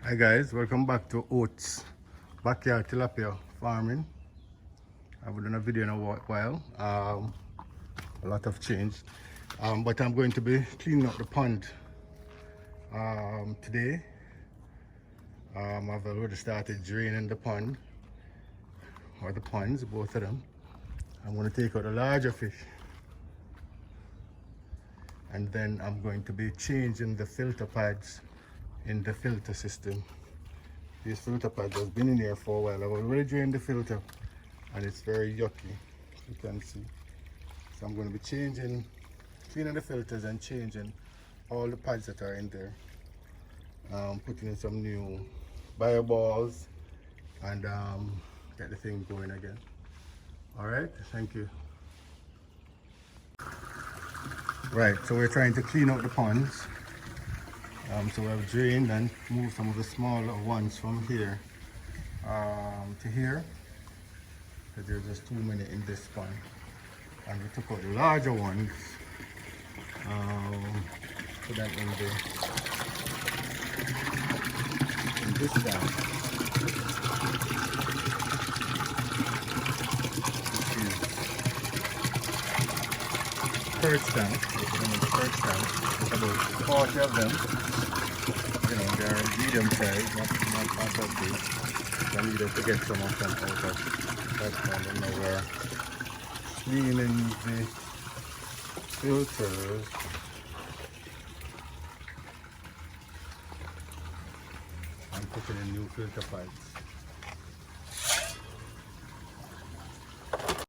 Hi guys, welcome back to Oates backyard tilapia farming. I've done a video in a while. A lot of change, but I'm going to be cleaning up the pond today. I've already started draining the pond, or the ponds, both of them. I'm going to take out the larger fish, and then I'm going to be changing the filter pads in the filter system. This filter pad has been in here for a while. I've already drained the filter and it's very yucky, you can see. So I'm going to be cleaning the filters and changing all the pads that are in there. Putting in some new bio balls and get the thing going again. Alright, thank you. Right, so we're trying to clean out the ponds. So we have drained and moved some of the smaller ones from here to here, because there's just too many in this pond. And we took out the larger ones, put them in this tank. This is perch tank. We put them in the perch tank. There's about 40 of them. You know, they're medium size, not that big. So I needed to get some of them out of that pond. And now we're cleaning the filters and putting in new filter pads.